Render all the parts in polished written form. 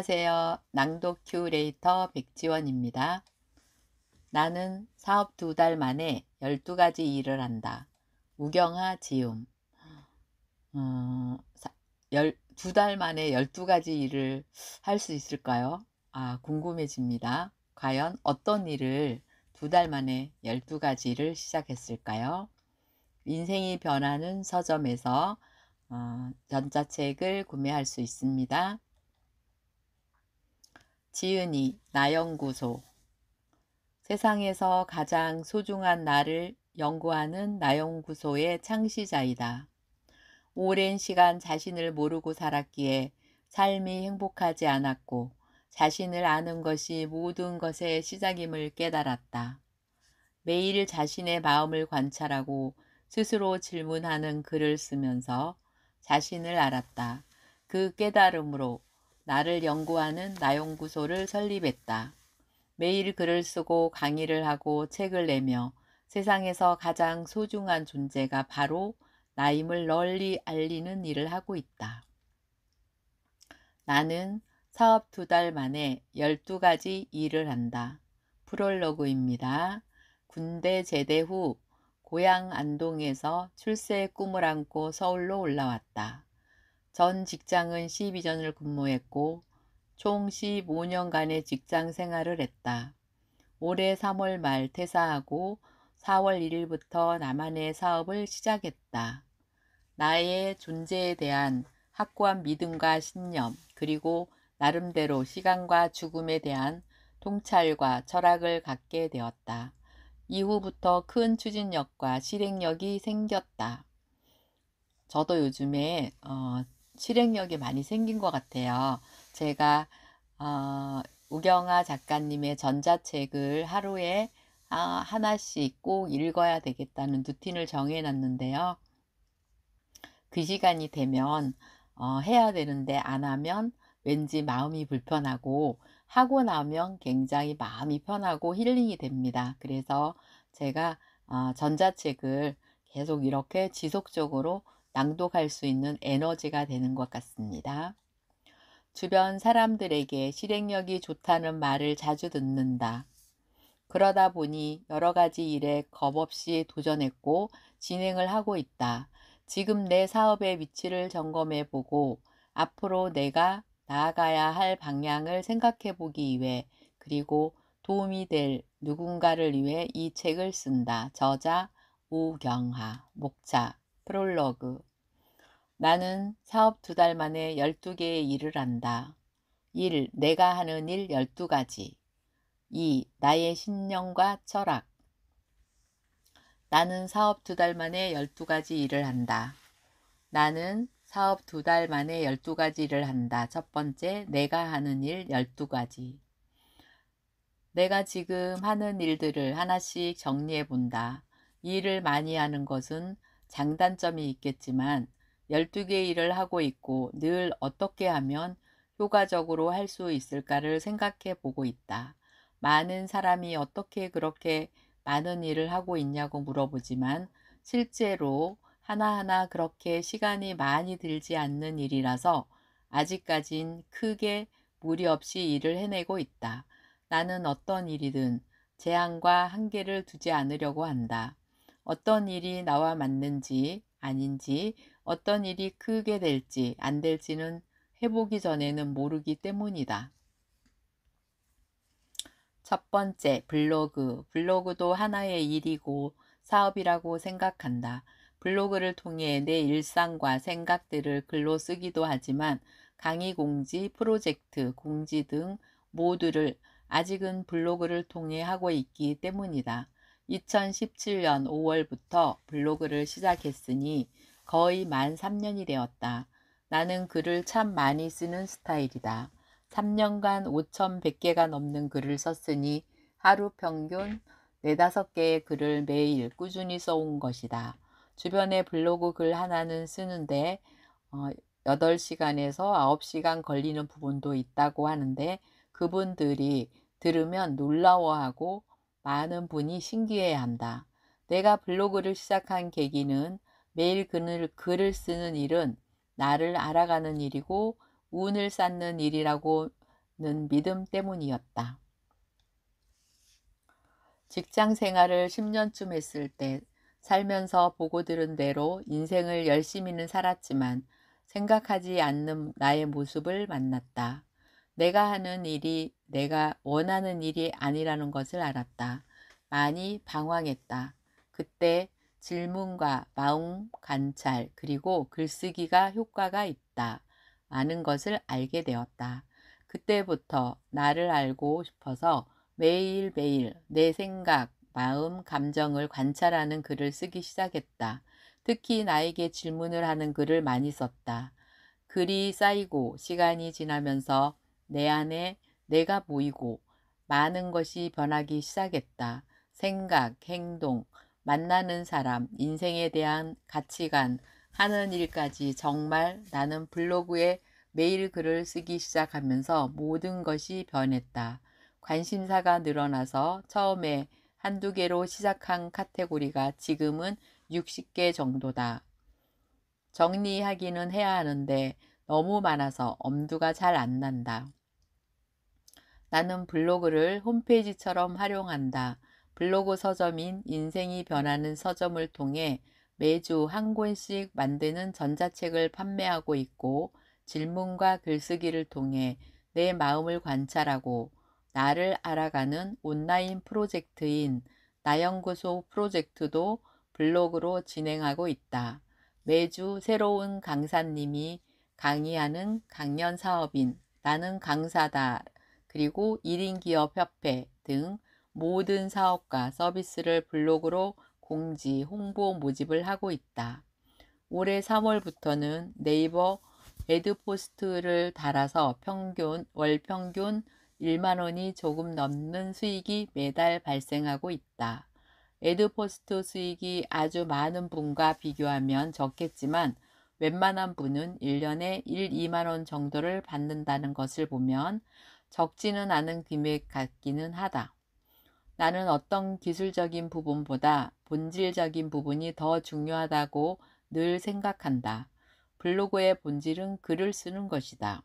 안녕하세요. 낭독 큐레이터 백지원입니다. 나는 사업 2달 만에 12가지 일을 한다. 우경아 지음. 2달 만에 12가지 일을 할 수 있을까요? 궁금해집니다. 과연 어떤 일을 2달 만에 12가지를 시작했을까요? 인생이 변하는 서점에서 전자책을 구매할 수 있습니다. 지은이 나연구소. 세상에서 가장 소중한 나를 연구하는 나연구소의 창시자이다. 오랜 시간 자신을 모르고 살았기에 삶이 행복하지 않았고 자신을 아는 것이 모든 것의 시작임을 깨달았다. 매일 자신의 마음을 관찰하고 스스로 질문하는 글을 쓰면서 자신을 알았다. 그 깨달음으로 나를 연구하는 나연구소를 설립했다. 매일 글을 쓰고 강의를 하고 책을 내며 세상에서 가장 소중한 존재가 바로 나임을 널리 알리는 일을 하고 있다. 나는 사업 2달 만에 12가지 일을 한다. 프롤로그입니다. 군대 제대 후 고향 안동에서 출세의 꿈을 안고 서울로 올라왔다. 전 직장은 12전을 근무했고 총 15년간의 직장 생활을 했다. 올해 3월 말 퇴사하고 4월 1일부터 나만의 사업을 시작했다. 나의 존재에 대한 확고한 믿음과 신념, 그리고 나름대로 시간과 죽음에 대한 통찰과 철학을 갖게 되었다. 이후부터 큰 추진력과 실행력이 생겼다. 저도 요즘에 실행력이 많이 생긴 것 같아요. 제가 우경아 작가님의 전자책을 하루에 하나씩 꼭 읽어야 되겠다는 루틴을 정해놨는데요. 그 시간이 되면 해야 되는데 안 하면 왠지 마음이 불편하고 하고 나면 굉장히 마음이 편하고 힐링이 됩니다. 그래서 제가 전자책을 계속 이렇게 지속적으로 낭독할 수 있는 에너지가 되는 것 같습니다. 주변 사람들에게 실행력이 좋다는 말을 자주 듣는다. 그러다 보니 여러 가지 일에 겁없이 도전했고 진행을 하고 있다. 지금 내 사업의 위치를 점검해 보고 앞으로 내가 나아가야 할 방향을 생각해 보기 위해, 그리고 도움이 될 누군가를 위해 이 책을 쓴다. 저자 우경하. 목차 프롤로그. 나는 사업 2달 만에 12개의 일을 한다. 1. 내가 하는 일 12가지. 2. 나의 신념과 철학. 나는 사업 2달 만에 12가지 일을 한다. 나는 사업 2달 만에 12가지 일을 한다. 첫 번째, 내가 하는 일 12가지. 내가 지금 하는 일들을 하나씩 정리해 본다. 일을 많이 하는 것은 장단점이 있겠지만 12개 일을 하고 있고 늘 어떻게 하면 효과적으로 할 수 있을까를 생각해 보고 있다. 많은 사람이 어떻게 그렇게 많은 일을 하고 있냐고 물어보지만 실제로 하나하나 그렇게 시간이 많이 들지 않는 일이라서 아직까진 크게 무리 없이 일을 해내고 있다. 나는 어떤 일이든 제한과 한계를 두지 않으려고 한다. 어떤 일이 나와 맞는지 아닌지, 어떤 일이 크게 될지 안 될지는 해보기 전에는 모르기 때문이다. 첫 번째, 블로그. 블로그도 하나의 일이고 사업이라고 생각한다. 블로그를 통해 내 일상과 생각들을 글로 쓰기도 하지만 강의 공지, 프로젝트 공지 등 모두를 아직은 블로그를 통해 하고 있기 때문이다. 2017년 5월부터 블로그를 시작했으니 거의 만 3년이 되었다. 나는 글을 참 많이 쓰는 스타일이다. 3년간 5,100개가 넘는 글을 썼으니 하루 평균 4~5개의 글을 매일 꾸준히 써온 것이다. 주변에 블로그 글 하나는 쓰는데 8시간에서 9시간 걸리는 부분도 있다고 하는데 그분들이 들으면 놀라워하고 많은 분이 신기해한다. 내가 블로그를 시작한 계기는 매일 글을 쓰는 일은 나를 알아가는 일이고 운을 쌓는 일이라고 믿음 때문이었다. 직장 생활을 10년쯤 했을 때 살면서 보고 들은 대로 인생을 열심히는 살았지만 생각하지 않는 나의 모습을 만났다. 내가 하는 일이 내가 원하는 일이 아니라는 것을 알았다. 많이 방황했다. 그때 질문과 마음 관찰 그리고 글쓰기가 효과가 있다. 아는 것을 알게 되었다. 그때부터 나를 알고 싶어서 매일매일 내 생각, 마음, 감정을 관찰하는 글을 쓰기 시작했다. 특히 나에게 질문을 하는 글을 많이 썼다. 글이 쌓이고 시간이 지나면서 내 안에 내가 보이고 많은 것이 변하기 시작했다. 생각, 행동, 만나는 사람, 인생에 대한 가치관, 하는 일까지 정말 나는 블로그에 매일 글을 쓰기 시작하면서 모든 것이 변했다. 관심사가 늘어나서 처음에 한두 개로 시작한 카테고리가 지금은 60개 정도다. 정리하기는 해야 하는데 너무 많아서 엄두가 잘 안 난다. 나는 블로그를 홈페이지처럼 활용한다. 블로그 서점인 인생이 변하는 서점을 통해 매주 한 권씩 만드는 전자책을 판매하고 있고 질문과 글쓰기를 통해 내 마음을 관찰하고 나를 알아가는 온라인 프로젝트인 나연구소 프로젝트도 블로그로 진행하고 있다. 매주 새로운 강사님이 강의하는 강연 사업인 나는 강사다 그리고 1인 기업협회 등 모든 사업과 서비스를 블로그로 공지, 홍보 모집을 하고 있다. 올해 3월부터는 네이버 매드포스트를 달아서 월 평균 1만 원이 조금 넘는 수익이 매달 발생하고 있다. 매드포스트 수익이 아주 많은 분과 비교하면 적겠지만 웬만한 분은 1년에 1, 2만 원 정도를 받는다는 것을 보면 적지는 않은 금액 같기는 하다. 나는 어떤 기술적인 부분보다 본질적인 부분이 더 중요하다고 늘 생각한다. 블로그의 본질은 글을 쓰는 것이다.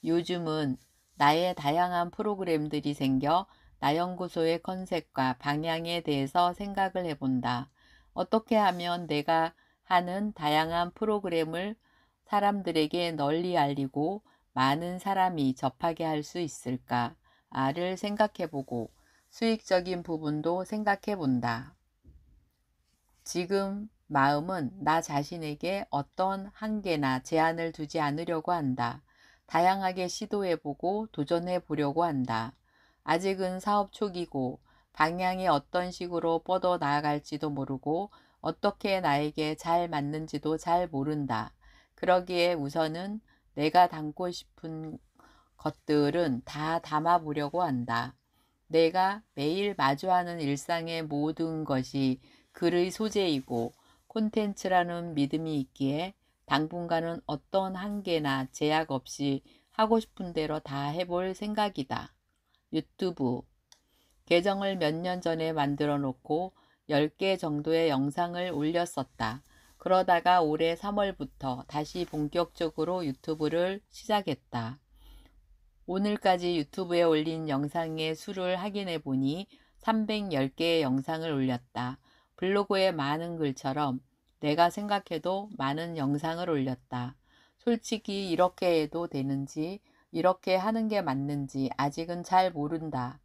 요즘은 나의 다양한 프로그램들이 생겨 나연구소의 컨셉과 방향에 대해서 생각을 해본다. 어떻게 하면 내가 하는 다양한 프로그램을 사람들에게 널리 알리고 많은 사람이 접하게 할 수 있을까를 생각해보고 수익적인 부분도 생각해본다. 지금 마음은 나 자신에게 어떤 한계나 제한을 두지 않으려고 한다. 다양하게 시도해보고 도전해보려고 한다. 아직은 사업 초기고 방향이 어떤 식으로 뻗어 나아갈지도 모르고 어떻게 나에게 잘 맞는지도 잘 모른다. 그러기에 우선은 내가 담고 싶은 것들은 다 담아보려고 한다. 내가 매일 마주하는 일상의 모든 것이 글의 소재이고 콘텐츠라는 믿음이 있기에 당분간은 어떤 한계나 제약 없이 하고 싶은 대로 다 해볼 생각이다. 유튜브 계정을 몇 년 전에 만들어 놓고 10개 정도의 영상을 올렸었다. 그러다가 올해 3월부터 다시 본격적으로 유튜브를 시작했다. 오늘까지 유튜브에 올린 영상의 수를 확인해 보니 310개의 영상을 올렸다. 블로그에 많은 글처럼 내가 생각해도 많은 영상을 올렸다. 솔직히 이렇게 해도 되는지 이렇게 하는 게 맞는지 아직은 잘 모른다.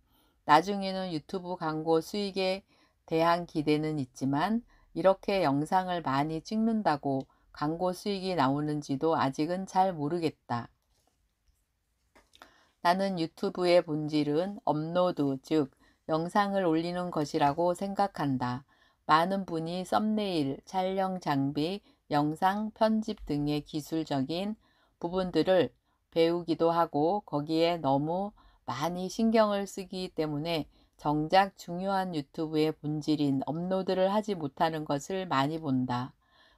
나중에는 유튜브 광고 수익에 대한 기대는 있지만 이렇게 영상을 많이 찍는다고 광고 수익이 나오는지도 아직은 잘 모르겠다. 나는 유튜브의 본질은 업로드, 즉 영상을 올리는 것이라고 생각한다. 많은 분이 썸네일, 촬영 장비, 영상 편집 등의 기술적인 부분들을 배우기도 하고 거기에 너무 많이 신경을 쓰기 때문에 정작 중요한 유튜브의 본질인 업로드를 하지 못하는 것을 많이 본다.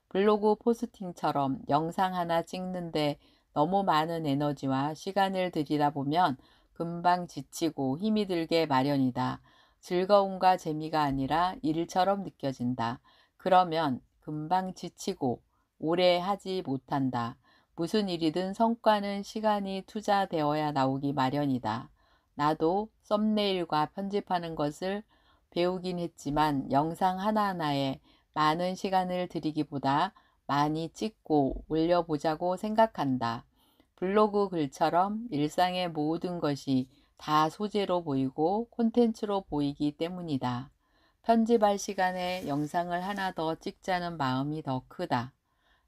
블로그 포스팅처럼 영상 하나 찍는데 너무 많은 에너지와 시간을 들이다 보면 금방 지치고 힘이 들게 마련이다. 즐거움과 재미가 아니라 일처럼 느껴진다. 그러면 금방 지치고 오래 하지 못한다. 무슨 일이든 성과는 시간이 투자되어야 나오기 마련이다. 나도 썸네일과 편집하는 것을 배우긴 했지만 영상 하나하나에 많은 시간을 들이기보다 많이 찍고 올려보자고 생각한다. 블로그 글처럼 일상의 모든 것이 다 소재로 보이고 콘텐츠로 보이기 때문이다. 편집할 시간에 영상을 하나 더 찍자는 마음이 더 크다.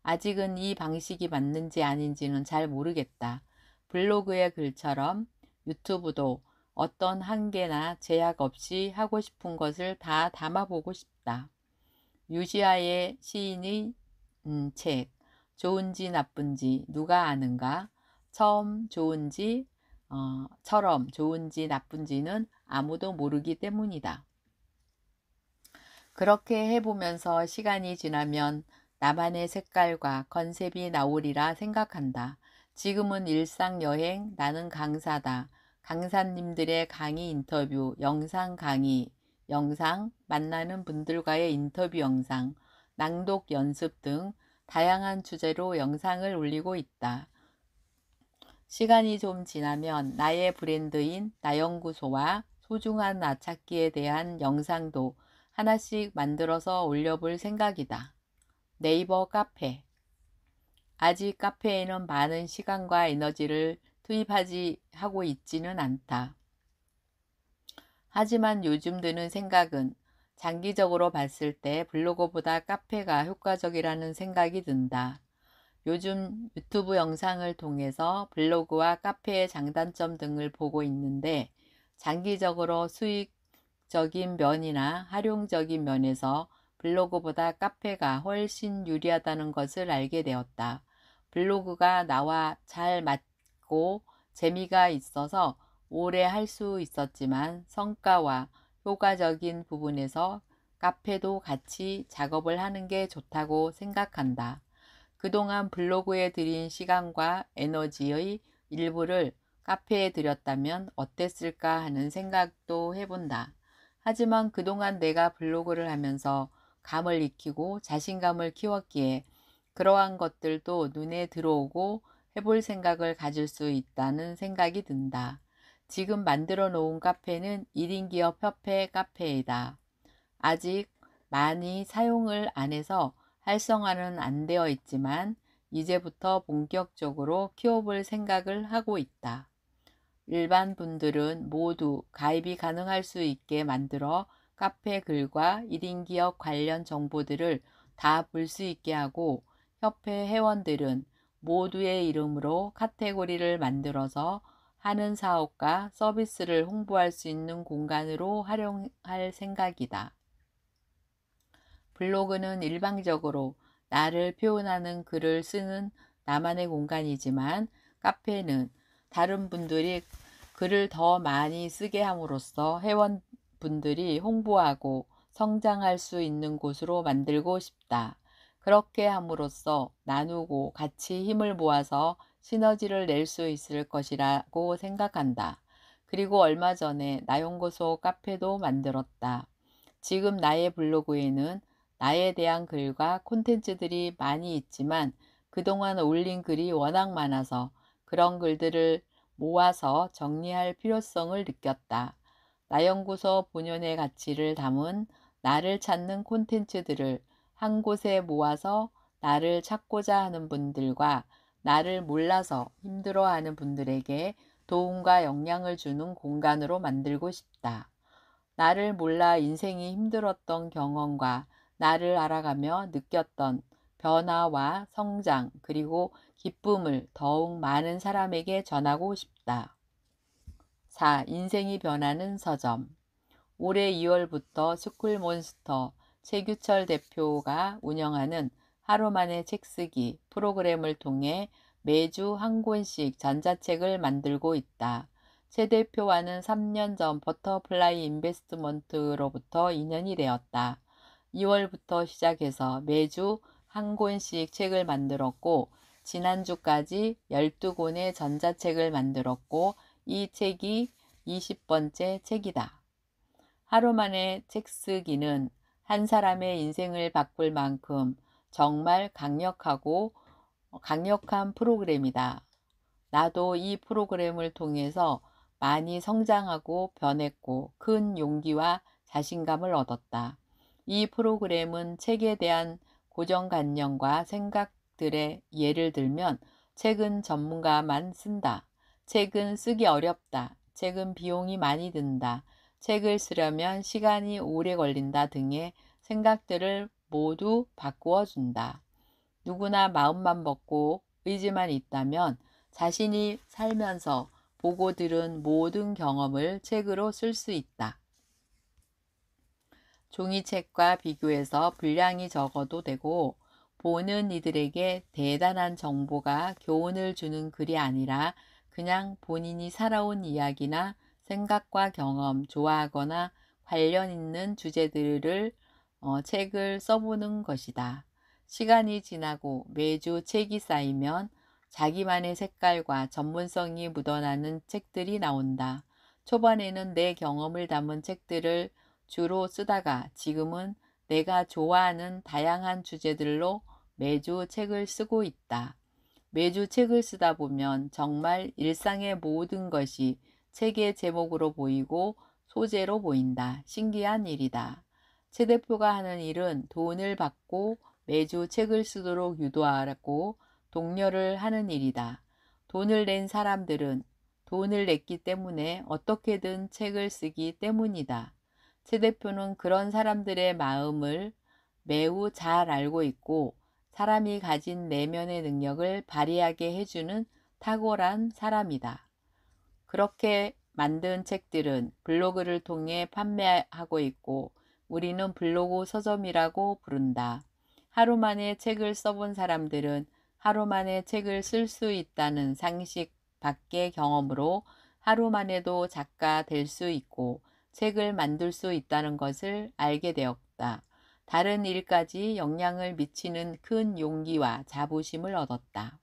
아직은 이 방식이 맞는지 아닌지는 잘 모르겠다. 블로그의 글처럼 유튜브도 어떤 한계나 제약 없이 하고 싶은 것을 다 담아보고 싶다. 유시아의 시인의 책 좋은지 나쁜지 누가 아는가? 처럼 좋은지 나쁜지는 아무도 모르기 때문이다. 그렇게 해보면서 시간이 지나면 나만의 색깔과 컨셉이 나오리라 생각한다. 지금은 일상여행, 나는 강사다. 강사님들의 강의 인터뷰, 영상 강의, 영상, 만나는 분들과의 인터뷰 영상, 낭독 연습 등 다양한 주제로 영상을 올리고 있다. 시간이 좀 지나면 나의 브랜드인 나연구소와 소중한 나 찾기에 대한 영상도 하나씩 만들어서 올려볼 생각이다. 네이버 카페. 아직 카페에는 많은 시간과 에너지를 하고 있지는 않다. 하지만 요즘 드는 생각은 장기적으로 봤을 때 블로그보다 카페가 효과적이라는 생각이 든다. 요즘 유튜브 영상을 통해서 블로그와 카페의 장단점 등을 보고 있는데 장기적으로 수익적인 면이나 활용적인 면에서 블로그보다 카페가 훨씬 유리하다는 것을 알게 되었다. 블로그가 나와 잘 맞고 재미가 있어서 오래 할 수 있었지만 성과와 효과적인 부분에서 카페도 같이 작업을 하는 게 좋다고 생각한다. 그동안 블로그에 들인 시간과 에너지의 일부를 카페에 들였다면 어땠을까 하는 생각도 해본다. 하지만 그동안 내가 블로그를 하면서 감을 익히고 자신감을 키웠기에 그러한 것들도 눈에 들어오고 해볼 생각을 가질 수 있다는 생각이 든다. 지금 만들어 놓은 카페는 1인 기업 협회 카페이다. 아직 많이 사용을 안 해서 활성화는 안 되어 있지만 이제부터 본격적으로 키워볼 생각을 하고 있다. 일반 분들은 모두 가입이 가능할 수 있게 만들어 카페 글과 1인 기업 관련 정보들을 다 볼 수 있게 하고 협회 회원들은 모두의 이름으로 카테고리를 만들어서 하는 사업과 서비스를 홍보할 수 있는 공간으로 활용할 생각이다. 블로그는 일방적으로 나를 표현하는 글을 쓰는 나만의 공간이지만 카페는 다른 분들이 글을 더 많이 쓰게 함으로써 회원분들이 홍보하고 성장할 수 있는 곳으로 만들고 싶다. 그렇게 함으로써 나누고 같이 힘을 모아서 시너지를 낼 수 있을 것이라고 생각한다. 그리고 얼마 전에 나연구소 카페도 만들었다. 지금 나의 블로그에는 나에 대한 글과 콘텐츠들이 많이 있지만 그동안 올린 글이 워낙 많아서 그런 글들을 모아서 정리할 필요성을 느꼈다. 나연구소 본연의 가치를 담은 나를 찾는 콘텐츠들을 한 곳에 모아서 나를 찾고자 하는 분들과 나를 몰라서 힘들어하는 분들에게 도움과 영향을 주는 공간으로 만들고 싶다. 나를 몰라 인생이 힘들었던 경험과 나를 알아가며 느꼈던 변화와 성장 그리고 기쁨을 더욱 많은 사람에게 전하고 싶다. 4. 인생이 변하는 서점. 올해 2월부터 스쿨몬스터 최규철 대표가 운영하는 하루만의 책쓰기 프로그램을 통해 매주 한 권씩 전자책을 만들고 있다. 최 대표와는 3년 전 버터플라이 인베스트먼트로부터 인연이 되었다. 2월부터 시작해서 매주 한 권씩 책을 만들었고 지난주까지 12권의 전자책을 만들었고 이 책이 20번째 책이다. 하루 만에 책 쓰기는 한 사람의 인생을 바꿀 만큼 정말 강력하고 강력한 프로그램이다. 나도 이 프로그램을 통해서 많이 성장하고 변했고 큰 용기와 자신감을 얻었다. 이 프로그램은 책에 대한 고정관념과 생각들의 예를 들면 책은 전문가만 쓴다. 책은 쓰기 어렵다. 책은 비용이 많이 든다. 책을 쓰려면 시간이 오래 걸린다 등의 생각들을 모두 바꾸어 준다. 누구나 마음만 먹고 의지만 있다면 자신이 살면서 보고 들은 모든 경험을 책으로 쓸 수 있다. 종이책과 비교해서 분량이 적어도 되고 보는 이들에게 대단한 정보가 교훈을 주는 글이 아니라 그냥 본인이 살아온 이야기나 생각과 경험, 좋아하거나 관련 있는 주제들을 책을 써보는 것이다. 시간이 지나고 매주 책이 쌓이면 자기만의 색깔과 전문성이 묻어나는 책들이 나온다. 초반에는 내 경험을 담은 책들을 주로 쓰다가 지금은 내가 좋아하는 다양한 주제들로 매주 책을 쓰고 있다. 매주 책을 쓰다 보면 정말 일상의 모든 것이 책의 제목으로 보이고 소재로 보인다. 신기한 일이다. 최 대표가 하는 일은 돈을 받고 매주 책을 쓰도록 유도하고 독려를 하는 일이다. 돈을 낸 사람들은 돈을 냈기 때문에 어떻게든 책을 쓰기 때문이다. 최 대표는 그런 사람들의 마음을 매우 잘 알고 있고 사람이 가진 내면의 능력을 발휘하게 해주는 탁월한 사람이다. 그렇게 만든 책들은 블로그를 통해 판매하고 있고 우리는 블로그 서점이라고 부른다. 하루 만에 책을 써본 사람들은 하루 만에 책을 쓸 수 있다는 상식 밖의 경험으로 하루 만에도 작가 될 수 있고 책을 만들 수 있다는 것을 알게 되었다. 다른 일까지 영향을 미치는 큰 용기와 자부심을 얻었다.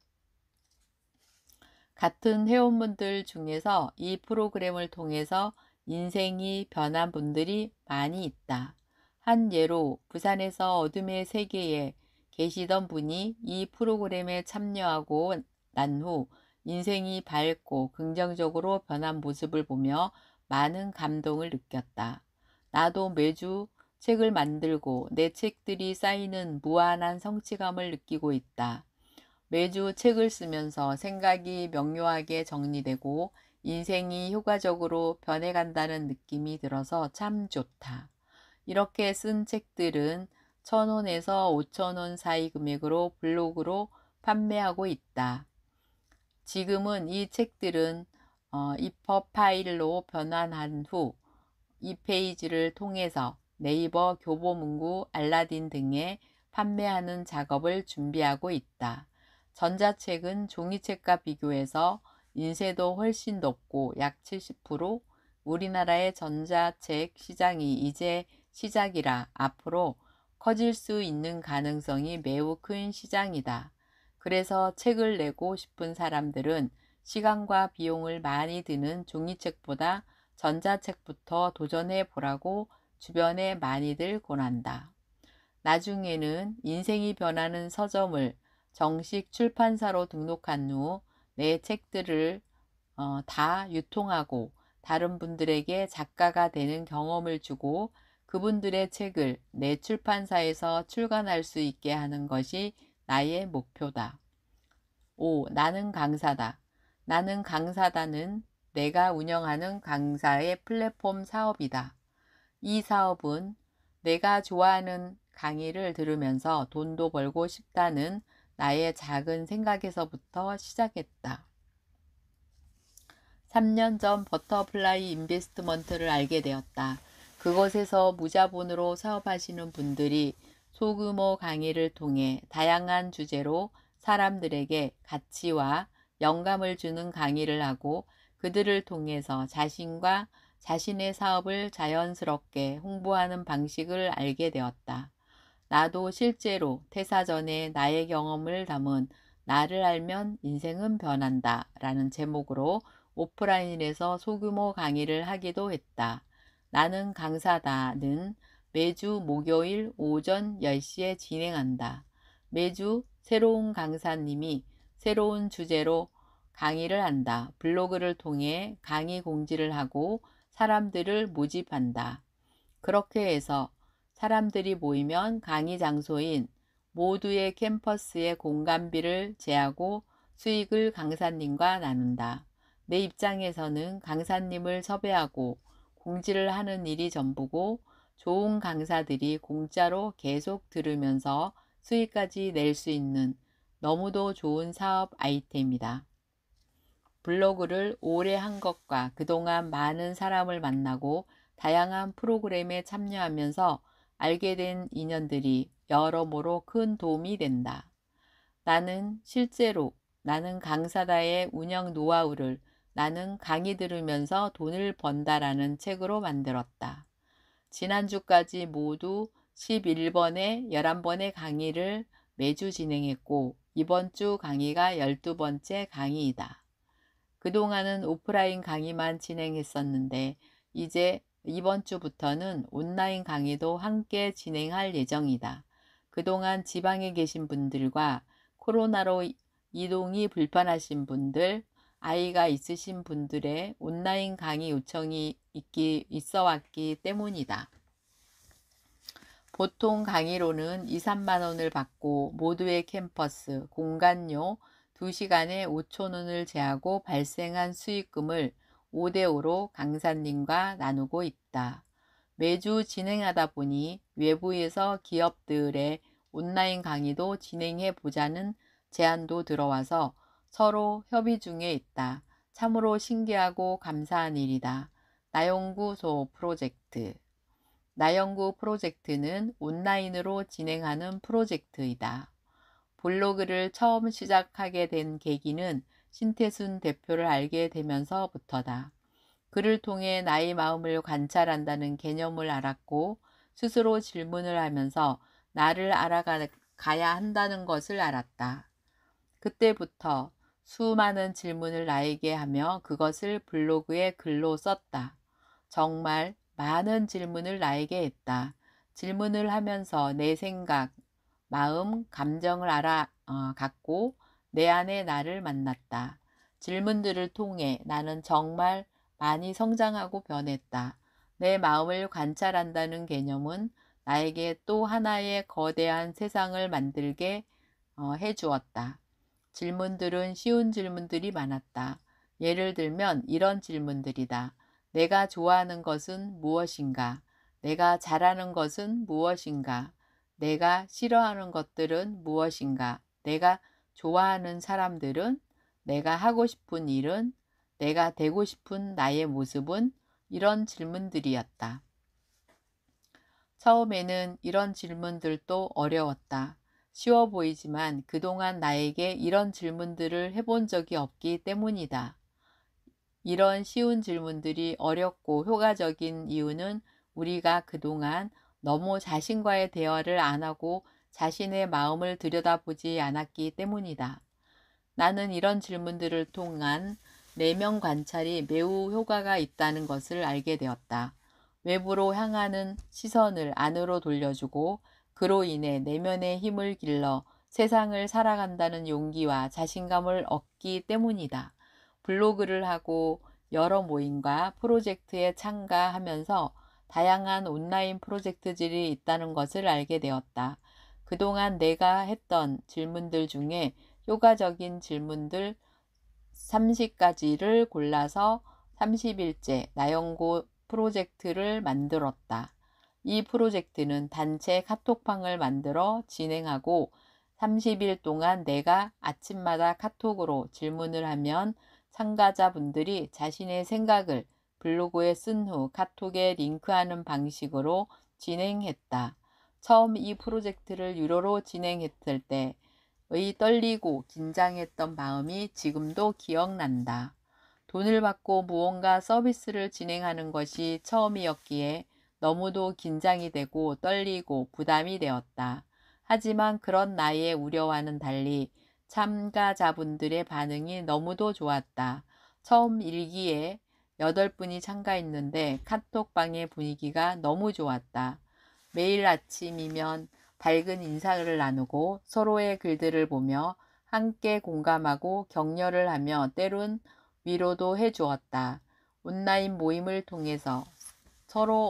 같은 회원분들 중에서 이 프로그램을 통해서 인생이 변한 분들이 많이 있다. 한 예로 부산에서 어둠의 세계에 계시던 분이 이 프로그램에 참여하고 난 후 인생이 밝고 긍정적으로 변한 모습을 보며 많은 감동을 느꼈다. 나도 매주 책을 만들고 내 책들이 쌓이는 무한한 성취감을 느끼고 있다. 매주 책을 쓰면서 생각이 명료하게 정리되고 인생이 효과적으로 변해간다는 느낌이 들어서 참 좋다. 이렇게 쓴 책들은 1,000원에서 5,000원 사이 금액으로 블로그로 판매하고 있다. 지금은 이 책들은 이퍼 파일로 변환한 후 이 페이지를 통해서 네이버 교보문고 알라딘 등에 판매하는 작업을 준비하고 있다. 전자책은 종이책과 비교해서 인쇄도 훨씬 높고 약 70%, 우리나라의 전자책 시장이 이제 시작이라 앞으로 커질 수 있는 가능성이 매우 큰 시장이다. 그래서 책을 내고 싶은 사람들은 시간과 비용을 많이 드는 종이책보다 전자책부터 도전해 보라고 주변에 많이들 권한다. 나중에는 인생이 변하는 서점을 정식 출판사로 등록한 후 내 책들을 다 유통하고 다른 분들에게 작가가 되는 경험을 주고 그분들의 책을 내 출판사에서 출간할 수 있게 하는 것이 나의 목표다. 5. 나는 강사다. 나는 강사다는 내가 운영하는 강사의 플랫폼 사업이다. 이 사업은 내가 좋아하는 강의를 들으면서 돈도 벌고 싶다는 나의 작은 생각에서부터 시작했다. 3년 전 버터플라이 인베스트먼트를 알게 되었다. 그곳에서 무자본으로 사업하시는 분들이 소규모 강의를 통해 다양한 주제로 사람들에게 가치와 영감을 주는 강의를 하고 그들을 통해서 자신과 자신의 사업을 자연스럽게 홍보하는 방식을 알게 되었다. 나도 실제로 퇴사 전에 나의 경험을 담은 나를 알면 인생은 변한다 라는 제목으로 오프라인에서 소규모 강의를 하기도 했다. 나는 강사다는 매주 목요일 오전 10시에 진행한다. 매주 새로운 강사님이 새로운 주제로 강의를 한다. 블로그를 통해 강의 공지를 하고 사람들을 모집한다. 그렇게 해서 사람들이 모이면 강의 장소인 모두의 캠퍼스의 공간비를 제하고 수익을 강사님과 나눈다. 내 입장에서는 강사님을 섭외하고 공지를 하는 일이 전부고 좋은 강사들이 공짜로 계속 들으면서 수익까지 낼 수 있는 너무도 좋은 사업 아이템이다. 블로그를 오래 한 것과 그동안 많은 사람을 만나고 다양한 프로그램에 참여하면서 알게 된 인연들이 여러모로 큰 도움이 된다. 나는 강사다의 운영 노하우를 나는 강의 들으면서 돈을 번다라는 책으로 만들었다. 지난주까지 모두 11번에 11번의 강의를 매주 진행했고 이번 주 강의가 12번째 강의이다. 그동안은 오프라인 강의만 진행했었는데 이제 이번 주부터는 온라인 강의도 함께 진행할 예정이다. 그동안 지방에 계신 분들과 코로나로 이동이 불편하신 분들, 아이가 있으신 분들의 온라인 강의 요청이 있어 왔기 때문이다. 보통 강의로는 2, 3만 원을 받고 모두의 캠퍼스, 공간료 2시간에 5천 원을 제하고 발생한 수익금을 5대5로 강사님과 나누고 있다. 매주 진행하다 보니 외부에서 기업들의 온라인 강의도 진행해 보자는 제안도 들어와서 서로 협의 중에 있다. 참으로 신기하고 감사한 일이다. 나연구소 프로젝트. 나연구 프로젝트는 온라인으로 진행하는 프로젝트이다. 블로그를 처음 시작하게 된 계기는 신태순 대표를 알게 되면서부터다. 그를 통해 나의 마음을 관찰한다는 개념을 알았고 스스로 질문을 하면서 나를 알아가야 한다는 것을 알았다. 그때부터 수많은 질문을 나에게 하며 그것을 블로그에 글로 썼다. 정말 많은 질문을 나에게 했다. 질문을 하면서 내 생각, 마음, 감정을 갖고 내 안에 나를 만났다. 질문들을 통해 나는 정말 많이 성장하고 변했다. 내 마음을 관찰한다는 개념은 나에게 또 하나의 거대한 세상을 만들게 해주었다. 질문들은 쉬운 질문들이 많았다. 예를 들면 이런 질문들이다. 내가 좋아하는 것은 무엇인가? 내가 잘하는 것은 무엇인가? 내가 싫어하는 것들은 무엇인가? 내가 좋아하는 사람들은? 내가 하고 싶은 일은? 내가 되고 싶은 나의 모습은? 이런 질문들이었다. 처음에는 이런 질문들도 어려웠다. 쉬워 보이지만 그동안 나에게 이런 질문들을 해본 적이 없기 때문이다. 이런 쉬운 질문들이 어렵고 효과적인 이유는 우리가 그동안 너무 자신과의 대화를 안 하고 자신의 마음을 들여다보지 않았기 때문이다. 나는 이런 질문들을 통한 내면 관찰이 매우 효과가 있다는 것을 알게 되었다. 외부로 향하는 시선을 안으로 돌려주고 그로 인해 내면의 힘을 길러 세상을 살아간다는 용기와 자신감을 얻기 때문이다. 블로그를 하고 여러 모임과 프로젝트에 참가하면서 다양한 온라인 프로젝트들이 있다는 것을 알게 되었다. 그동안 내가 했던 질문들 중에 효과적인 질문들 30가지를 골라서 30일째 나연구 프로젝트를 만들었다. 이 프로젝트는 단체 카톡방을 만들어 진행하고 30일 동안 내가 아침마다 카톡으로 질문을 하면 참가자분들이 자신의 생각을 블로그에 쓴 후 카톡에 링크하는 방식으로 진행했다. 처음 이 프로젝트를 유료로 진행했을 때의 떨리고 긴장했던 마음이 지금도 기억난다. 돈을 받고 무언가 서비스를 진행하는 것이 처음이었기에 너무도 긴장이 되고 떨리고 부담이 되었다. 하지만 그런 나의 우려와는 달리 참가자분들의 반응이 너무도 좋았다. 처음 일기에 8분이 참가했는데 카톡방의 분위기가 너무 좋았다. 매일 아침이면 밝은 인사를 나누고 서로의 글들을 보며 함께 공감하고 격려를 하며 때론 위로도 해주었다. 온라인 모임을 통해서 서로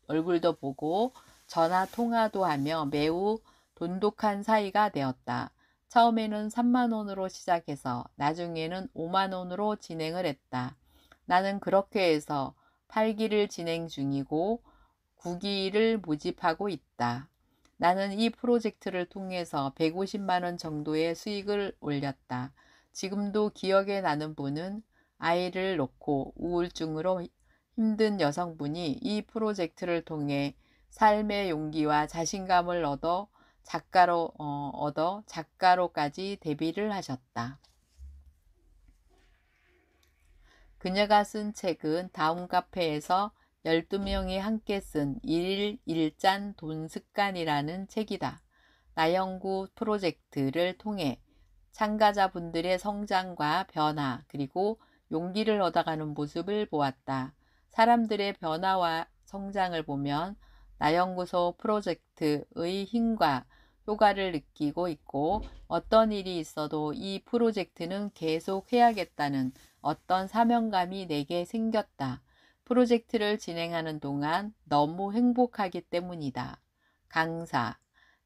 얼굴도 보고 전화 통화도 하며 매우 돈독한 사이가 되었다. 처음에는 3만 원으로 시작해서 나중에는 5만 원으로 진행을 했다. 나는 그렇게 해서 8기를 진행 중이고 9기를 모집하고 있다. 나는 이 프로젝트를 통해서 150만 원 정도의 수익을 올렸다. 지금도 기억에 나는 분은 아이를 놓고 우울증으로 힘든 여성분이 이 프로젝트를 통해 삶의 용기와 자신감을 얻어 작가로까지 데뷔를 하셨다. 그녀가 쓴 책은 다운 카페에서 12명이 함께 쓴 1일 1잔 돈 습관이라는 책이다. 나연구 프로젝트를 통해 참가자분들의 성장과 변화 그리고 용기를 얻어가는 모습을 보았다. 사람들의 변화와 성장을 보면 나연구소 프로젝트의 힘과 효과를 느끼고 있고 어떤 일이 있어도 이 프로젝트는 계속 해야겠다는 어떤 사명감이 내게 생겼다. 프로젝트를 진행하는 동안 너무 행복하기 때문이다. 강사.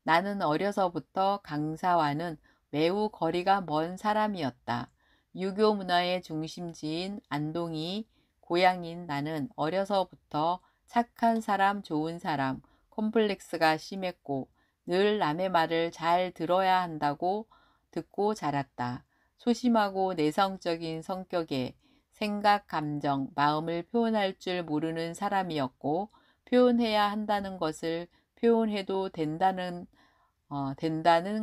나는 어려서부터 강사와는 매우 거리가 먼 사람이었다. 유교 문화의 중심지인 안동이 고향인 나는 어려서부터 착한 사람, 좋은 사람, 콤플렉스가 심했고 늘 남의 말을 잘 들어야 한다고 듣고 자랐다. 소심하고 내성적인 성격에 생각, 감정, 마음을 표현할 줄 모르는 사람이었고 표현해야 한다는 것을 표현해도 된다는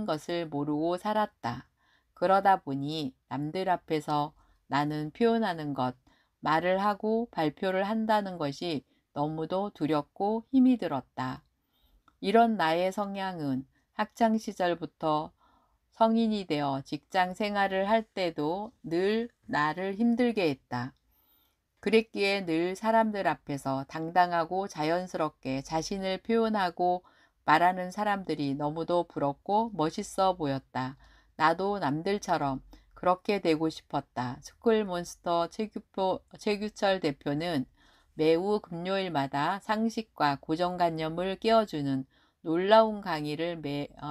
것을 모르고 살았다. 그러다 보니 남들 앞에서 나는 표현하는 것, 말을 하고 발표를 한다는 것이 너무도 두렵고 힘이 들었다. 이런 나의 성향은 학창 시절부터 성인이 되어 직장 생활을 할 때도 늘 나를 힘들게 했다. 그랬기에 늘 사람들 앞에서 당당하고 자연스럽게 자신을 표현하고 말하는 사람들이 너무도 부럽고 멋있어 보였다. 나도 남들처럼 그렇게 되고 싶었다. 스쿨몬스터 최규철 대표는 매우 금요일마다 상식과 고정관념을 깨워주는 놀라운 강의를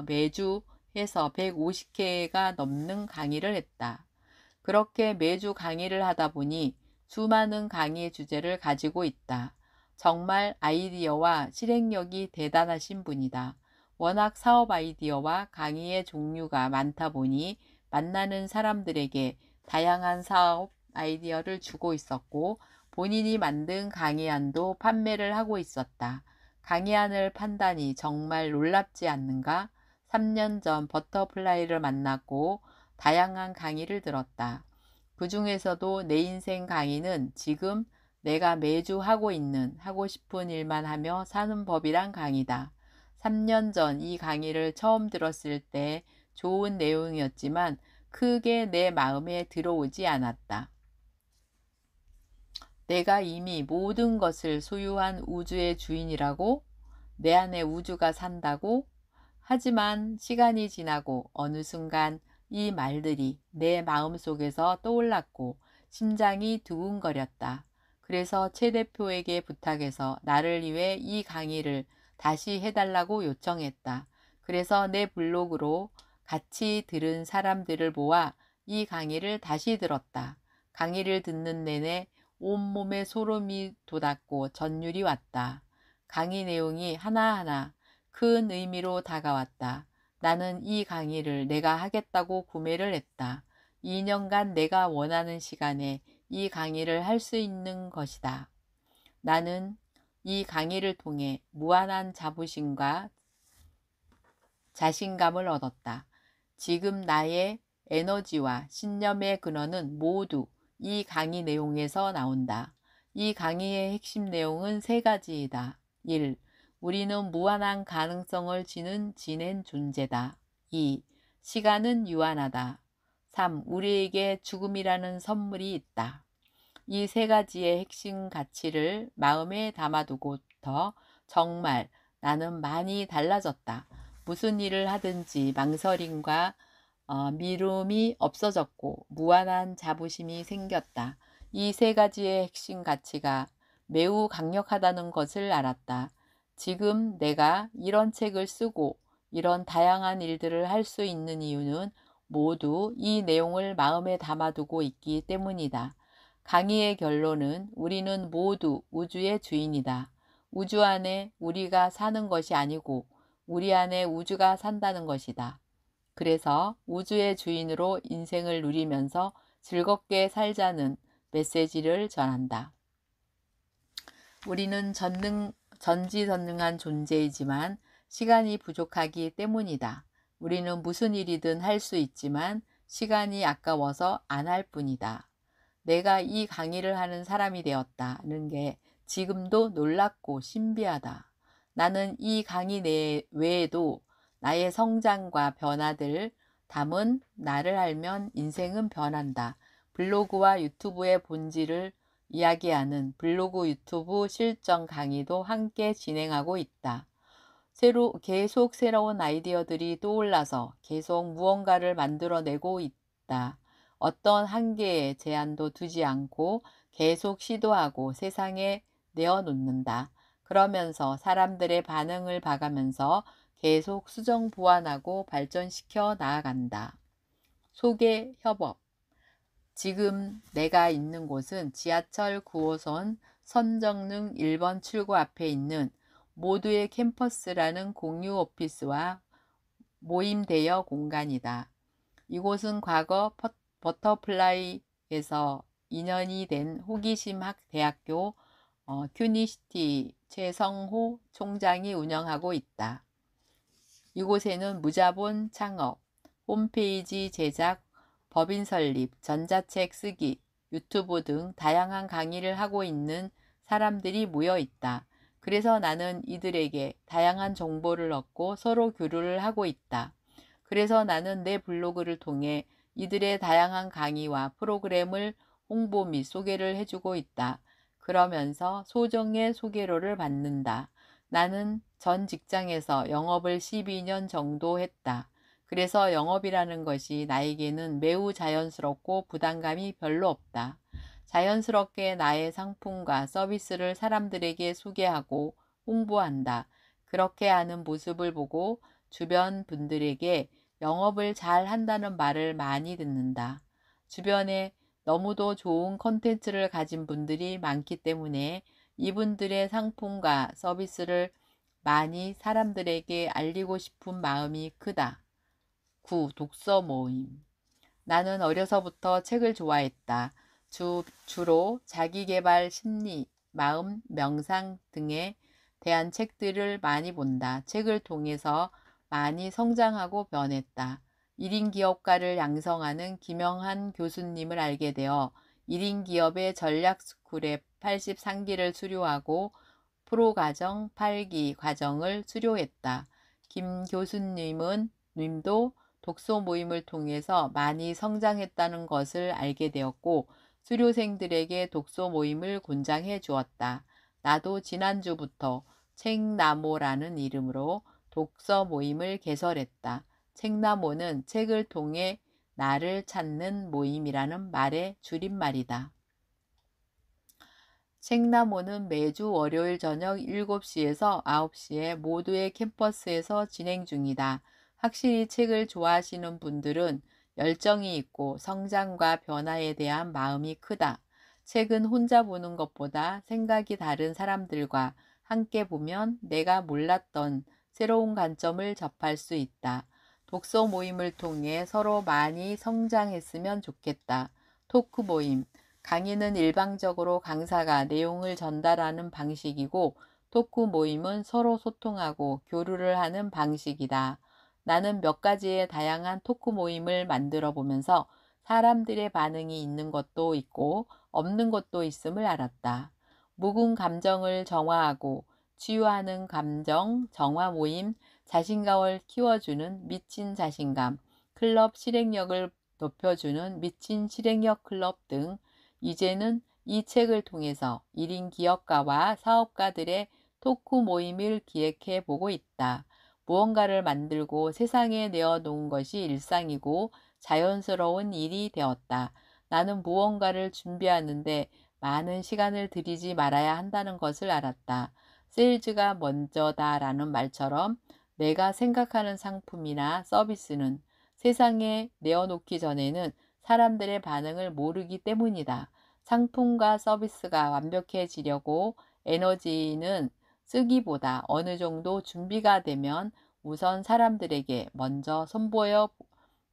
매주 해서 150회가 넘는 강의를 했다. 그렇게 매주 강의를 하다 보니 수많은 강의의 주제를 가지고 있다. 정말 아이디어와 실행력이 대단하신 분이다. 워낙 사업 아이디어와 강의의 종류가 많다 보니 만나는 사람들에게 다양한 사업 아이디어를 주고 있었고 본인이 만든 강의안도 판매를 하고 있었다. 강의안을 판다니 정말 놀랍지 않는가? 3년 전 버터플라이를 만났고 다양한 강의를 들었다. 그 중에서도 내 인생 강의는 지금 내가 매주 하고 싶은 일만 하며 사는 법이란 강의다. 3년 전 이 강의를 처음 들었을 때 좋은 내용이었지만 크게 내 마음에 들어오지 않았다. 내가 이미 모든 것을 소유한 우주의 주인이라고? 내 안에 우주가 산다고? 하지만 시간이 지나고 어느 순간 이 말들이 내 마음속에서 떠올랐고 심장이 두근거렸다. 그래서 최 대표에게 부탁해서 나를 위해 이 강의를 다시 해달라고 요청했다. 그래서 내 블로그로 같이 들은 사람들을 모아 이 강의를 다시 들었다. 강의를 듣는 내내 온몸에 소름이 돋았고 전율이 왔다. 강의 내용이 하나하나 큰 의미로 다가왔다. 나는 이 강의를 내가 하겠다고 구매를 했다. 2년간 내가 원하는 시간에 이 강의를 할 수 있는 것이다. 나는 이 강의를 통해 무한한 자부심과 자신감을 얻었다. 지금 나의 에너지와 신념의 근원은 모두 이 강의 내용에서 나온다. 이 강의의 핵심 내용은 3가지이다. 1. 우리는 무한한 가능성을 지닌 존재다. 2. 시간은 유한하다. 3. 우리에게 죽음이라는 선물이 있다. 이 3가지의 핵심 가치를 마음에 담아두고부터 정말 나는 많이 달라졌다. 무슨 일을 하든지 망설임과 미움이 없어졌고 무한한 자부심이 생겼다. 이 세 가지의 핵심 가치가 매우 강력하다는 것을 알았다. 지금 내가 이런 책을 쓰고 이런 다양한 일들을 할 수 있는 이유는 모두 이 내용을 마음에 담아두고 있기 때문이다. 강의의 결론은 우리는 모두 우주의 주인이다. 우주 안에 우리가 사는 것이 아니고 우리 안에 우주가 산다는 것이다. 그래서 우주의 주인으로 인생을 누리면서 즐겁게 살자는 메시지를 전한다. 우리는 전지전능한 존재이지만 시간이 부족하기 때문이다. 우리는 무슨 일이든 할 수 있지만 시간이 아까워서 안 할 뿐이다. 내가 이 강의를 하는 사람이 되었다는 게 지금도 놀랍고 신비하다. 나는 이 강의 외에도 나의 성장과 변화들 담은 나를 알면 인생은 변한다. 블로그와 유튜브의 본질을 이야기하는 블로그 유튜브 실전 강의도 함께 진행하고 있다. 계속 새로운 아이디어들이 떠올라서 계속 무언가를 만들어내고 있다. 어떤 한계에 제한도 두지 않고 계속 시도하고 세상에 내어놓는다. 그러면서 사람들의 반응을 봐가면서 계속 수정 보완하고 발전시켜 나아간다. 소개 협업. 지금 내가 있는 곳은 지하철 9호선 선정릉 1번 출구 앞에 있는 모두의 캠퍼스라는 공유 오피스와 모임 대여 공간이다. 이곳은 과거 버터플라이에서 2년이 된 호기심 대학교 큐니시티 최성호 총장이 운영하고 있다. 이곳에는 무자본 창업, 홈페이지 제작, 법인 설립, 전자책 쓰기, 유튜브 등 다양한 강의를 하고 있는 사람들이 모여 있다. 그래서 나는 이들에게 다양한 정보를 얻고 서로 교류를 하고 있다. 그래서 나는 내 블로그를 통해 이들의 다양한 강의와 프로그램을 홍보 및 소개를 해주고 있다. 그러면서 소정의 소개료를 받는다. 나는 전 직장에서 영업을 12년 정도 했다. 그래서 영업이라는 것이 나에게는 매우 자연스럽고 부담감이 별로 없다. 자연스럽게 나의 상품과 서비스를 사람들에게 소개하고 홍보한다. 그렇게 하는 모습을 보고 주변 분들에게 영업을 잘 한다는 말을 많이 듣는다. 주변에 너무도 좋은 컨텐츠를 가진 분들이 많기 때문에 이분들의 상품과 서비스를 많이 사람들에게 알리고 싶은 마음이 크다. 9. 독서 모임. 나는 어려서부터 책을 좋아했다. 주로 자기계발, 심리, 마음, 명상 등에 대한 책들을 많이 본다. 책을 통해서 많이 성장하고 변했다. 1인 기업가를 양성하는 김영한 교수님을 알게 되어 1인 기업의 전략스쿨의 83기를 수료하고 프로과정 8기 과정을 수료했다. 김 교수님도 독서 모임을 통해서 많이 성장했다는 것을 알게 되었고 수료생들에게 독서 모임을 권장해 주었다. 나도 지난주부터 책나모라는 이름으로 독서 모임을 개설했다. 책나모는 책을 통해 나를 찾는 모임이라는 말의 줄임말이다. 책나모는 매주 월요일 저녁 7시에서 9시에 모두의 캠퍼스에서 진행 중이다. 확실히 책을 좋아하시는 분들은 열정이 있고 성장과 변화에 대한 마음이 크다. 책은 혼자 보는 것보다 생각이 다른 사람들과 함께 보면 내가 몰랐던 새로운 관점을 접할 수 있다. 독서 모임을 통해 서로 많이 성장했으면 좋겠다. 토크 모임. 강의는 일방적으로 강사가 내용을 전달하는 방식이고 토크 모임은 서로 소통하고 교류를 하는 방식이다. 나는 몇 가지의 다양한 토크 모임을 만들어 보면서 사람들의 반응이 있는 것도 있고 없는 것도 있음을 알았다. 묵은 감정을 정화하고 치유하는 감정 정화 모임, 자신감을 키워주는 미친 자신감, 클럽 실행력을 높여주는 미친 실행력 클럽 등 이제는 이 책을 통해서 1인 기업가와 사업가들의 토크 모임을 기획해 보고 있다. 무언가를 만들고 세상에 내어놓은 것이 일상이고 자연스러운 일이 되었다. 나는 무언가를 준비하는데 많은 시간을 들이지 말아야 한다는 것을 알았다. 세일즈가 먼저다라는 말처럼 내가 생각하는 상품이나 서비스는 세상에 내어놓기 전에는 사람들의 반응을 모르기 때문이다. 상품과 서비스가 완벽해지려고 에너지는 쓰기보다 어느 정도 준비가 되면 우선 사람들에게 먼저 선보여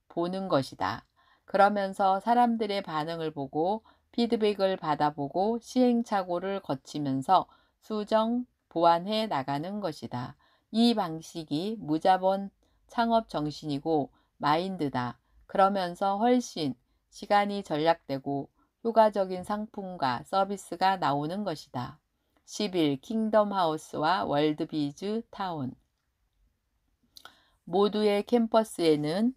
보는 것이다. 그러면서 사람들의 반응을 보고 피드백을 받아보고 시행착오를 거치면서 수정, 보완해 나가는 것이다. 이 방식이 무자본 창업 정신이고 마인드다. 그러면서 훨씬 시간이 절약되고 효과적인 상품과 서비스가 나오는 것이다. 11. 킹덤 하우스와 월드비즈 타운. 모두의 캠퍼스에는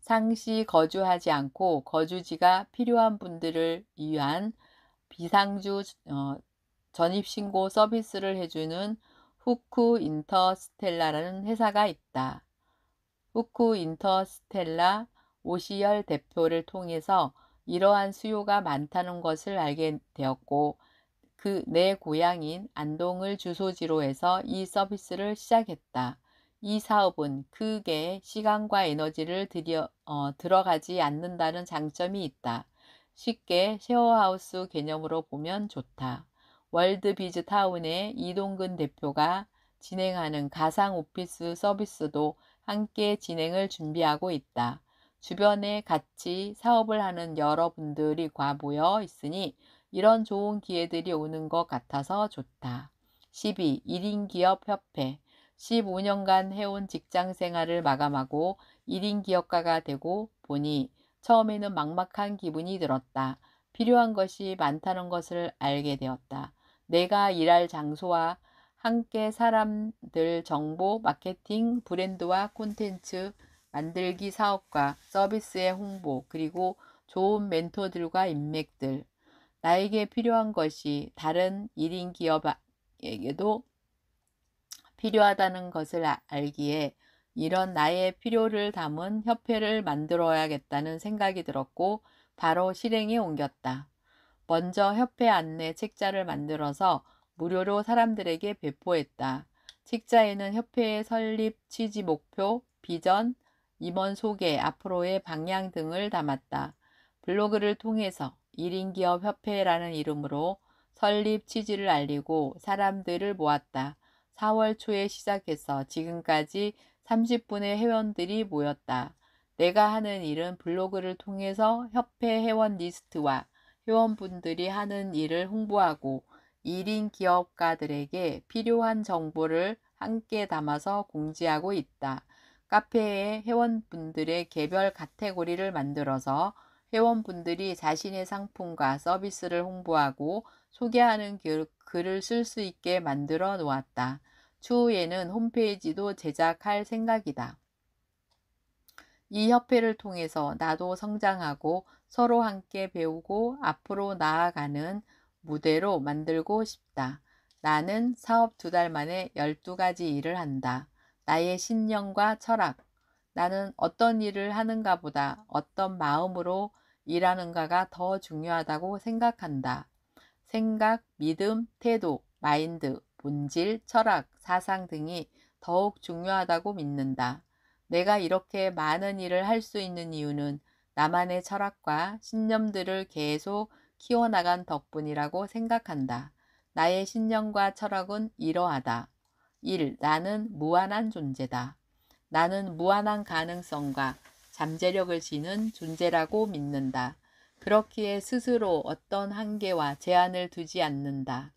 상시 거주하지 않고 거주지가 필요한 분들을 위한 비상주 전입신고 서비스를 해주는 후쿠 인터스텔라라는 회사가 있다. 후쿠 인터스텔라 오시열 대표를 통해서 이러한 수요가 많다는 것을 알게 되었고 내 고향인 안동을 주소지로 해서 이 서비스를 시작했다. 이 사업은 크게 시간과 에너지를 들어가지 않는다는 장점이 있다. 쉽게 쉐어하우스 개념으로 보면 좋다. 월드비즈 타운의 이동근 대표가 진행하는 가상 오피스 서비스도 함께 진행을 준비하고 있다. 주변에 같이 사업을 하는 여러분들이 모여 있으니 이런 좋은 기회들이 오는 것 같아서 좋다. 12. 1인 기업 협회. 15년간 해온 직장 생활을 마감하고 1인 기업가가 되고 보니 처음에는 막막한 기분이 들었다. 필요한 것이 많다는 것을 알게 되었다. 내가 일할 장소와 함께 사람들 정보, 마케팅, 브랜드와 콘텐츠, 만들기 사업과 서비스의 홍보, 그리고 좋은 멘토들과 인맥들. 나에게 필요한 것이 다른 1인 기업에게도 필요하다는 것을 알기에 이런 나의 필요를 담은 협회를 만들어야겠다는 생각이 들었고 바로 실행에 옮겼다. 먼저 협회 안내 책자를 만들어서 무료로 사람들에게 배포했다. 책자에는 협회의 설립 취지 목표, 비전, 임원 소개, 앞으로의 방향 등을 담았다. 블로그를 통해서 1인 기업 협회라는 이름으로 설립 취지를 알리고 사람들을 모았다. 4월 초에 시작해서 지금까지 30분의 회원들이 모였다. 내가 하는 일은 블로그를 통해서 협회 회원 리스트와 회원분들이 하는 일을 홍보하고 1인 기업가들에게 필요한 정보를 함께 담아서 공지하고 있다. 카페에 회원분들의 개별 카테고리를 만들어서 회원분들이 자신의 상품과 서비스를 홍보하고 소개하는 글을 쓸 수 있게 만들어 놓았다. 추후에는 홈페이지도 제작할 생각이다. 이 협회를 통해서 나도 성장하고 서로 함께 배우고 앞으로 나아가는 무대로 만들고 싶다. 나는 사업 2달 만에 12가지 일을 한다. 나의 신념과 철학. 나는 어떤 일을 하는가 보다 어떤 마음으로 일하는가가 더 중요하다고 생각한다. 생각, 믿음, 태도, 마인드, 본질, 철학, 사상 등이 더욱 중요하다고 믿는다. 내가 이렇게 많은 일을 할 수 있는 이유는 나만의 철학과 신념들을 계속 키워나간 덕분이라고 생각한다. 나의 신념과 철학은 이러하다. 1. 나는 무한한 존재다. 나는 무한한 가능성과 잠재력을 지닌 존재라고 믿는다. 그렇기에 스스로 어떤 한계와 제한을 두지 않는다.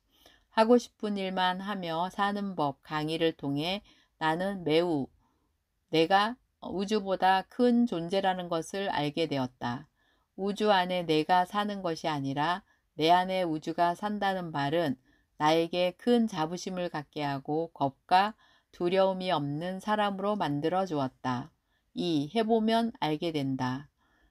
하고 싶은 일만 하며 사는 법 강의를 통해 나는 매우 내가 우주보다 큰 존재라는 것을 알게 되었다. 우주 안에 내가 사는 것이 아니라 내 안에 우주가 산다는 말은 나에게 큰 자부심을 갖게 하고 겁과 두려움이 없는 사람으로 만들어 주었다. 2. 해보면 알게 된다.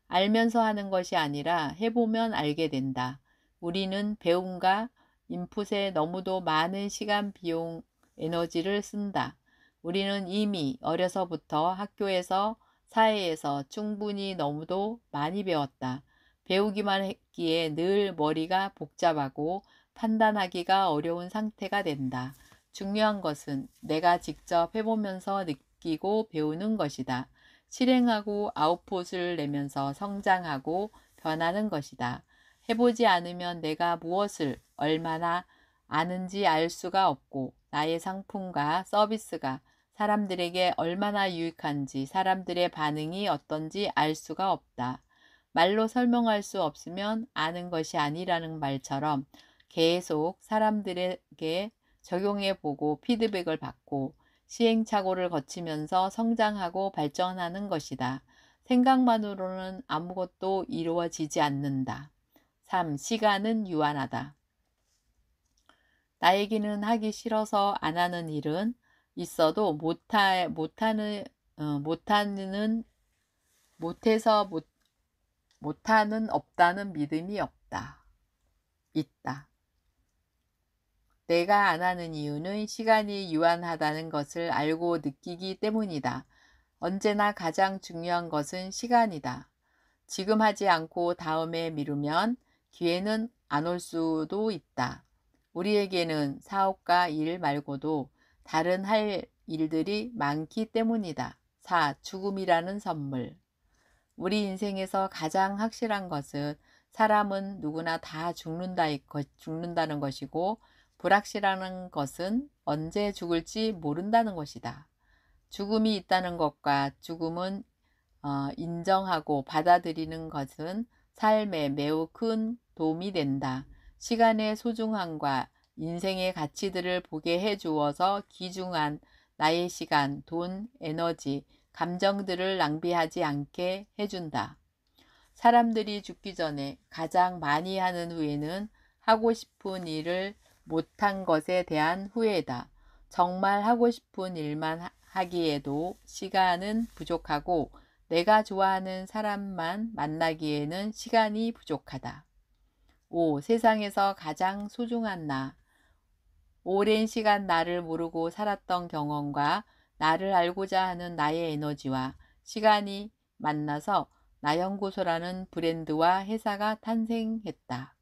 알면서 하는 것이 아니라 해보면 알게 된다. 우리는 배움과 인풋에 너무도 많은 시간, 비용, 에너지를 쓴다. 우리는 이미 어려서부터 학교에서 사회에서 충분히 너무도 많이 배웠다. 배우기만 했기에 늘 머리가 복잡하고 판단하기가 어려운 상태가 된다. 중요한 것은 내가 직접 해보면서 느끼고 배우는 것이다. 실행하고 아웃풋을 내면서 성장하고 변하는 것이다. 해보지 않으면 내가 무엇을 얼마나 아는지 알 수가 없고 나의 상품과 서비스가 사람들에게 얼마나 유익한지 사람들의 반응이 어떤지 알 수가 없다. 말로 설명할 수 없으면 아는 것이 아니라는 말처럼 계속 사람들에게 적용해 보고 피드백을 받고 시행착오를 거치면서 성장하고 발전하는 것이다. 생각만으로는 아무것도 이루어지지 않는다. 3. 시간은 유한하다. 나에게는 하기 싫어서 안 하는 일은 있어도 못하는 없다는 믿음이 있다. 내가 안 하는 이유는 시간이 유한하다는 것을 알고 느끼기 때문이다. 언제나 가장 중요한 것은 시간이다. 지금 하지 않고 다음에 미루면 기회는 안 올 수도 있다. 우리에게는 사업과 일 말고도 다른 할 일들이 많기 때문이다. 4. 죽음이라는 선물. 우리 인생에서 가장 확실한 것은 사람은 누구나 다 죽는다는 것이고 불확실한 것은 언제 죽을지 모른다는 것이다. 죽음이 있다는 것과 죽음은 인정하고 받아들이는 것은 삶에 매우 큰 도움이 된다. 시간의 소중함과 인생의 가치들을 보게 해주어서 귀중한 나의 시간, 돈, 에너지, 감정들을 낭비하지 않게 해준다. 사람들이 죽기 전에 가장 많이 하는 후회는 하고 싶은 일을 못한 것에 대한 후회다. 정말 하고 싶은 일만 하기에도 시간은 부족하고 내가 좋아하는 사람만 만나기에는 시간이 부족하다. 5. 세상에서 가장 소중한 나. 오랜 시간 나를 모르고 살았던 경험과 나를 알고자 하는 나의 에너지와 시간이 만나서 나연구소라는 브랜드와 회사가 탄생했다.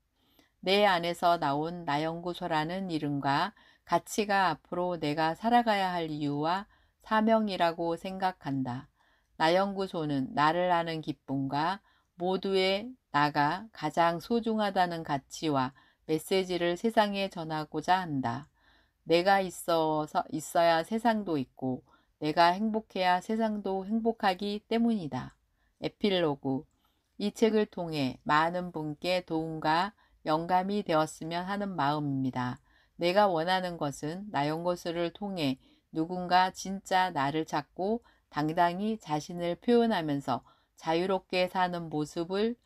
내 안에서 나온 나연구소라는 이름과 가치가 앞으로 내가 살아가야 할 이유와 사명이라고 생각한다. 나연구소는 나를 아는 기쁨과 모두의 나가 가장 소중하다는 가치와 메시지를 세상에 전하고자 한다. 내가 있어야 세상도 있고 내가 행복해야 세상도 행복하기 때문이다. 에필로그. 이 책을 통해 많은 분께 도움과 영감이 되었으면 하는 마음입니다. 내가 원하는 것은 나연구소를 통해 누군가 진짜 나를 찾고 당당히 자신을 표현하면서 자유롭게 사는 모습을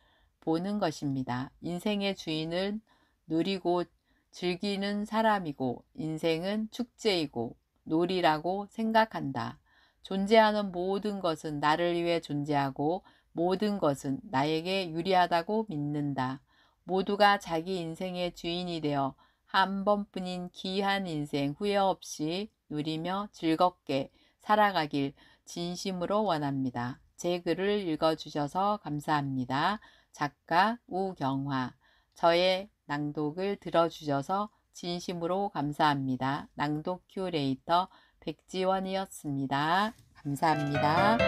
보는 것입니다. 인생의 주인은 누리고 즐기는 사람이고 인생은 축제이고 놀이라고 생각한다. 존재하는 모든 것은 나를 위해 존재하고 모든 것은 나에게 유리하다고 믿는다. 모두가 자기 인생의 주인이 되어 한 번뿐인 귀한 인생 후회 없이 누리며 즐겁게 살아가길 진심으로 원합니다. 제 글을 읽어주셔서 감사합니다. 작가 우경화. 저의 낭독을 들어주셔서 진심으로 감사합니다. 낭독 큐레이터 백지원이었습니다. 감사합니다.